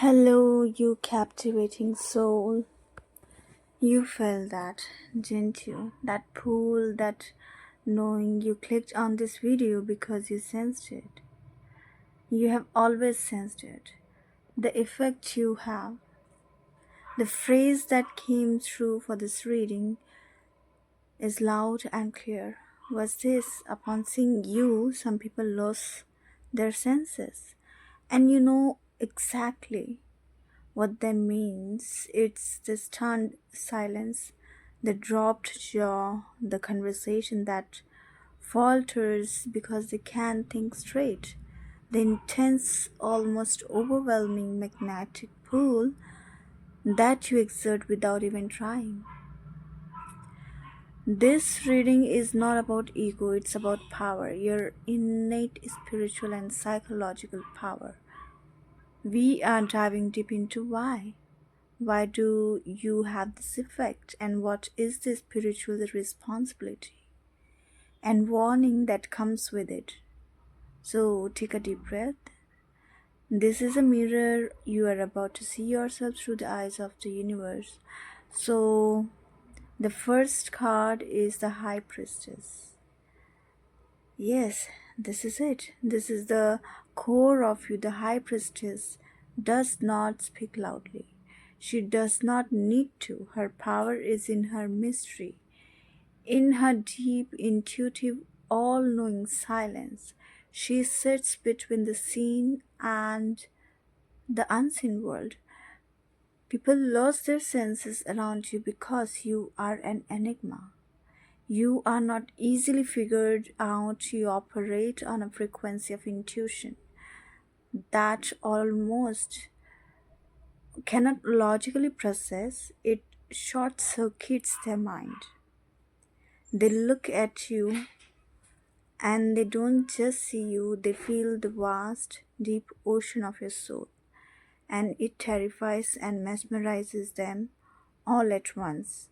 Hello, you captivating soul. You felt that, didn't you? That pull, that knowing you clicked on this video because you sensed it. You have always sensed it. The effect you have. The phrase that came through for this reading is loud and clear. Was this, upon seeing you, some people lost their senses. And you know exactly what that means. It's the stunned silence, the dropped jaw, the conversation that falters because they can't think straight, the intense, almost overwhelming magnetic pull that you exert without even trying. This reading is not about ego, it's about power, your innate spiritual and psychological power. We are diving deep into why. Why do you have this effect, and what is the spiritual responsibility and warning that comes with it? So take a deep breath. This is a mirror. You are about to see yourself through the eyes of the universe. So the first card is the High Priestess. Yes, this is it. This is the core of you. The High Priestess does not speak loudly. She does not need to. Her power is in her mystery, in her deep, intuitive, all knowing silence. She sits between the seen and the unseen world. People lose their senses around you because you are an enigma. You are not easily figured out. You operate on a frequency of intuition that almost cannot logically process. It short circuits their mind. They look at you and they don't just see you, they feel the vast, deep ocean of your soul. And it terrifies and mesmerizes them all at once.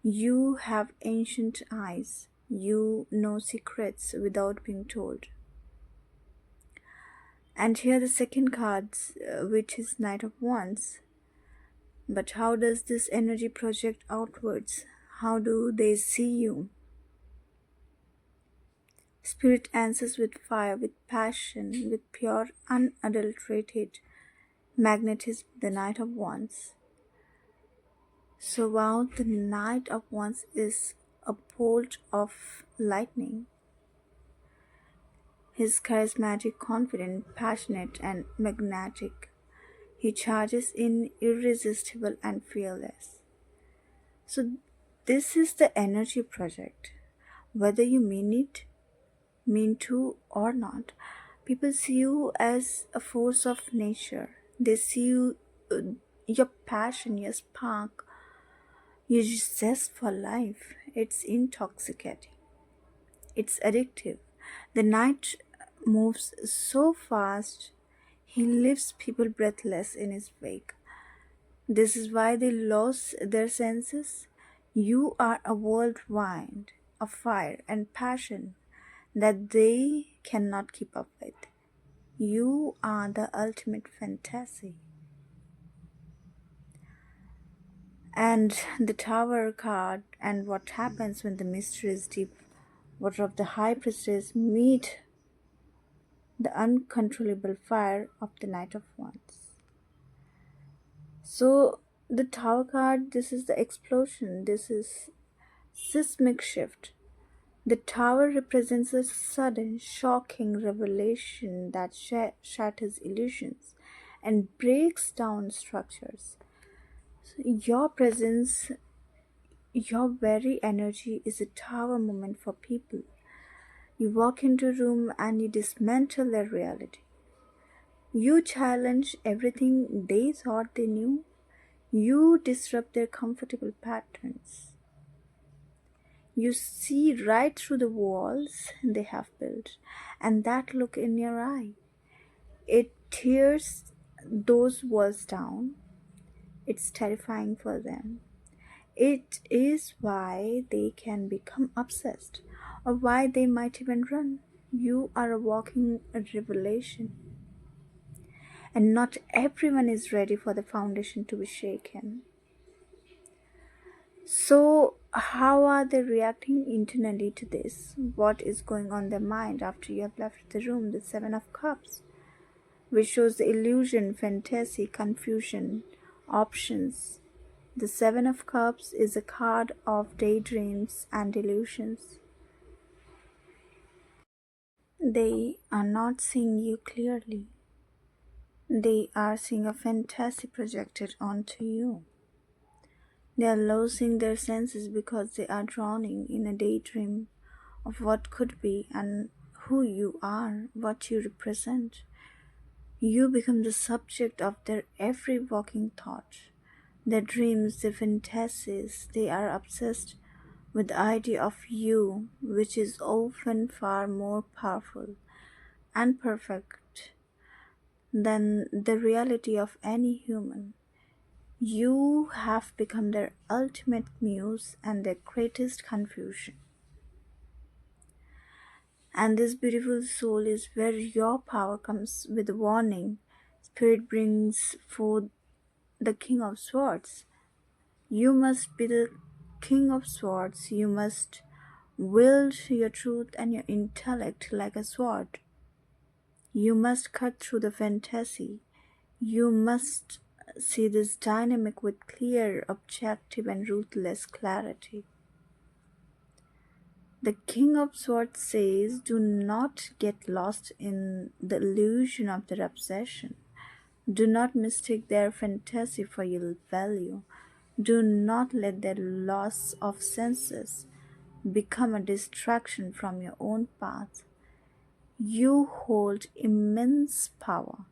You have ancient eyes. You know secrets without being told. And here the second card, which is Knight of Wands. But how does this energy project outwards? How do they see you? Spirit answers with fire, with passion, with pure, unadulterated magnetism, the Knight of Wands. So wow, the Knight of Wands is a bolt of lightning. He's charismatic, confident, passionate, and magnetic. He charges in irresistible and fearless. So this is the energy project. Whether you mean to or not, people see you as a force of nature. They see you, your passion, your spark, your zest for life. It's intoxicating. It's addictive. The night moves so fast, he leaves people breathless in his wake. This is why they lose their senses. You are a whirlwind of fire and passion that they cannot keep up with. You are the ultimate fantasy. And the Tower card, and what happens when the mystery is deep. What of the High Priestess meet the uncontrollable fire of the Knight of Wands. So the Tower card, this is the explosion. This is seismic shift. The tower represents a sudden, shocking revelation that shatters illusions and breaks down structures. So your presence, your very energy is a tower moment for people. You walk into a room and you dismantle their reality. You challenge everything they thought they knew. You disrupt their comfortable patterns. You see right through the walls they have built, and that look in your eye, it tears those walls down. It's terrifying for them. It is why they can become obsessed, or why they might even run. You are a walking revelation. and not everyone is ready for the foundation to be shaken. So, how are they reacting internally to this? What is going on in their mind after you have left the room? The Seven of Cups, which shows the illusion, fantasy, confusion, options. The Seven of Cups is a card of daydreams and illusions. They are not seeing you clearly. They are seeing a fantasy projected onto you. They are losing their senses because they are drowning in a daydream of what could be and who you are, what you represent. You become the subject of their every waking thought. Their dreams, their fantasies, they are obsessed with the idea of you, which is often far more powerful and perfect than the reality of any human. You have become their ultimate muse and their greatest confusion. And this beautiful soul is where your power comes with a warning. Spirit brings forth the King of Swords. You must be the King of Swords. You must wield your truth and your intellect like a sword. You must cut through the fantasy. You must see this dynamic with clear, objective, and ruthless clarity. The King of Swords says, do not get lost in the illusion of their obsession. Do not mistake their fantasy for your value. Do not let their loss of senses become a distraction from your own path. You hold immense power,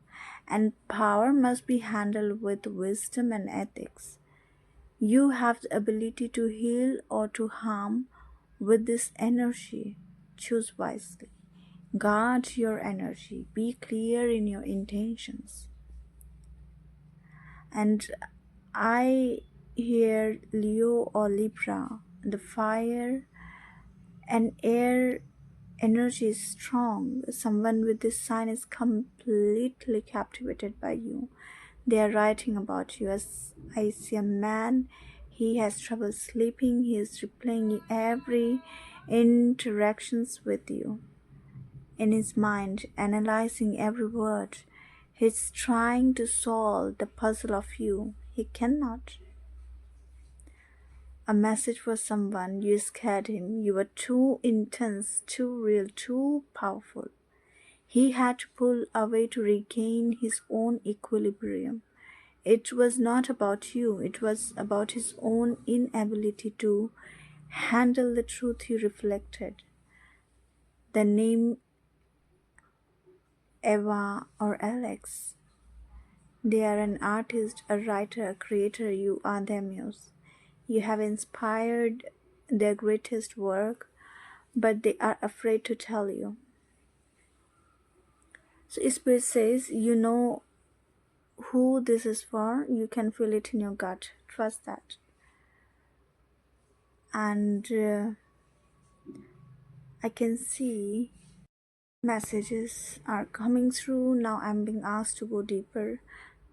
and power must be handled with wisdom and ethics. You have the ability to heal or to harm with this energy. Choose wisely. Guard your energy. Be clear in your intentions. And I hear Leo or Libra, the fire and air energy is strong. Someone with this sign is completely captivated by you. They are writing about you. As I see a man, he has trouble sleeping. He is replaying every interactions with you in his mind, analyzing every word. He's trying to solve the puzzle of you. He cannot. A message for someone, you scared him. You were too intense, too real, too powerful. He had to pull away to regain his own equilibrium. It was not about you, it was about his own inability to handle the truth he reflected. The name Eva or Alex. They are an artist, a writer, a creator. You are their muse. You have inspired their greatest work, but they are afraid to tell you. So Spirit says, you know who this is for. You can feel it in your gut. Trust that. And I can see messages are coming through. Now I'm being asked to go deeper,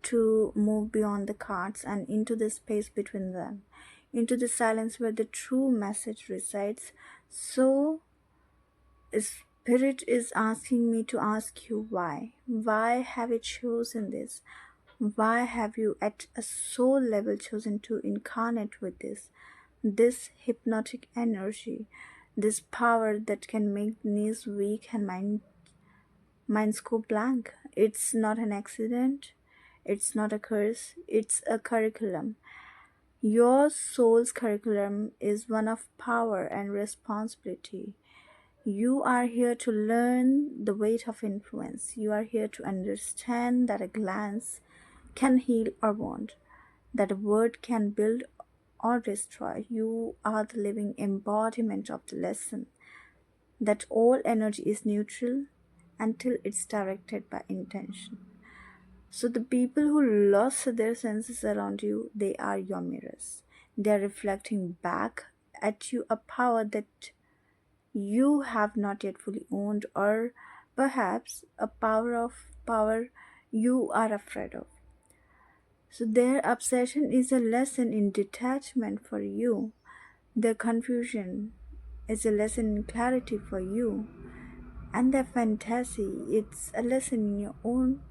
to move beyond the cards and into the space between them, into the silence where the true message resides. So Spirit is asking me to ask you why. Why have you chosen this? Why have you at a soul level chosen to incarnate with this hypnotic energy, this power that can make knees weak and minds go blank? It's not an accident. It's not a curse. It's a curriculum. Your soul's curriculum is one of power and responsibility. You are here to learn the weight of influence. You are here to understand that a glance can heal or wound, that a word can build or destroy. You are the living embodiment of the lesson that all energy is neutral until it's directed by intention. So the people who lost their senses around you, they are your mirrors. They are reflecting back at you a power that you have not yet fully owned, or perhaps a power you are afraid of. So their obsession is a lesson in detachment for you. Their confusion is a lesson in clarity for you. And their fantasy, it's a lesson in your own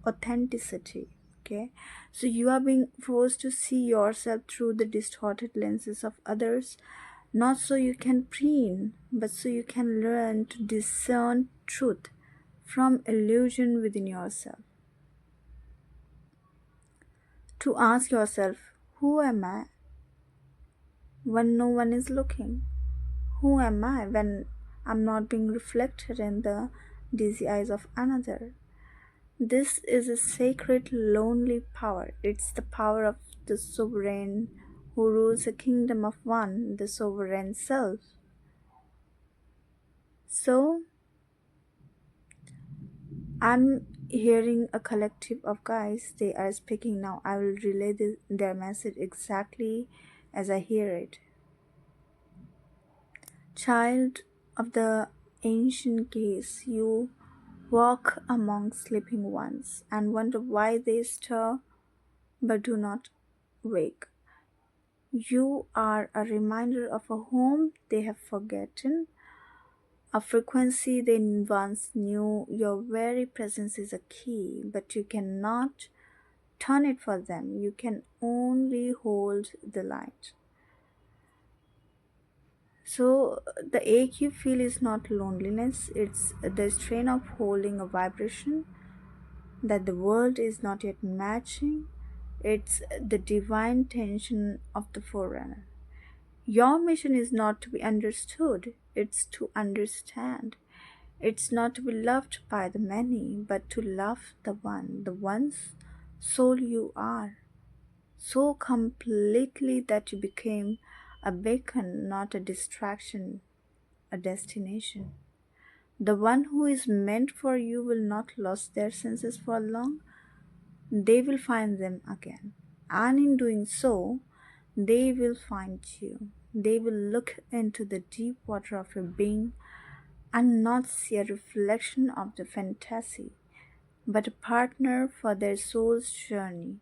authenticity. Okay, so you are being forced to see yourself through the distorted lenses of others, not so you can preen, but so you can learn to discern truth from illusion within yourself. To ask yourself, who am I when no one is looking? Who am I when I'm not being reflected in the dizzy eyes of another? This is a sacred, lonely power. It's the power of the sovereign who rules a kingdom of one, the sovereign self. So, I'm hearing a collective of guys. They are speaking now. I will relay their message exactly as I hear it. Child of the ancient gaze, you walk among sleeping ones and wonder why they stir but do not wake. You are a reminder of a home they have forgotten, a frequency they once knew. Your very presence is a key, but you cannot turn it for them. You can only hold the light. So, the ache you feel is not loneliness, it's the strain of holding a vibration that the world is not yet matching. It's the divine tension of the forerunner. Your mission is not to be understood, it's to understand. It's not to be loved by the many, but to love the one's soul you are, so completely that you became a beacon, not a distraction, a destination. The one who is meant for you will not lose their senses for long, they will find them again. And in doing so, they will find you. They will look into the deep water of your being and not see a reflection of the fantasy, but a partner for their soul's journey.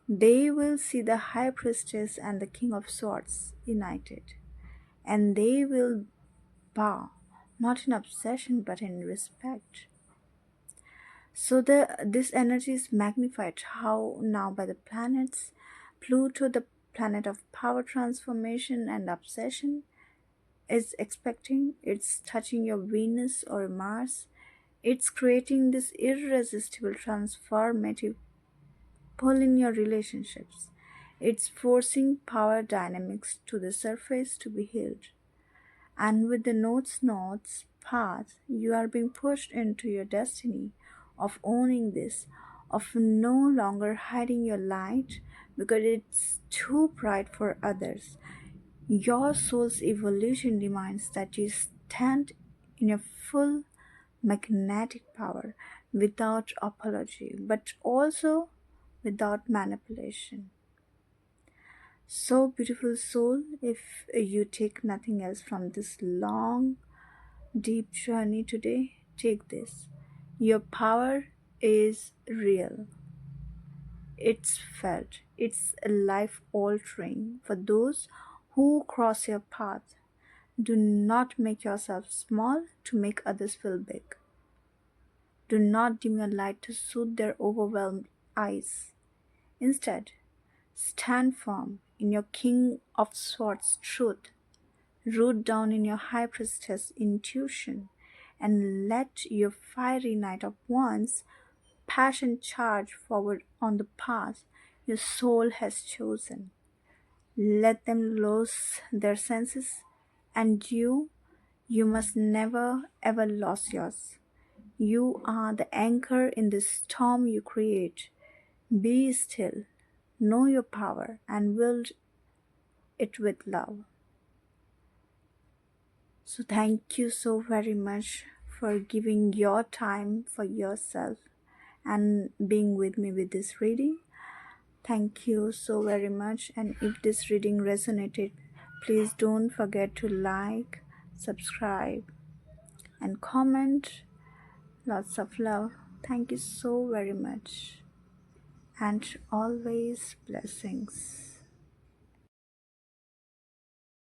They will see the High Priestess and the King of Swords united, and they will bow, not in obsession but in respect. So this energy is magnified how now by the planets. Pluto, the planet of power transformation and obsession, is expecting, it's touching your Venus or Mars. It's creating this irresistible transformative pull in your relationships. It's forcing power dynamics to the surface to be healed. And with the nodes path, you are being pushed into your destiny of owning this, of no longer hiding your light because it's too bright for others. Your soul's evolution demands that you stand in your full magnetic power without apology, but also without manipulation. So, beautiful soul, if you take nothing else from this long, deep journey today, take this. Your power is real, it's felt, it's life altering for those who cross your path. Do not make yourself small to make others feel big. Do not dim your light to soothe their overwhelmed eyes. Instead, stand firm in your King of Swords truth, root down in your High Priestess intuition, and let your fiery Knight of Wands passion charge forward on the path your soul has chosen. Let them lose their senses, and you must never ever lose yours. You are the anchor in the storm you create. Be still, know your power, and wield it with love. So, thank you so very much for giving your time for yourself and being with me with this reading. Thank you so very much. And if this reading resonated, please don't forget to like, subscribe, and comment. Lots of love. Thank you so very much, and always blessings.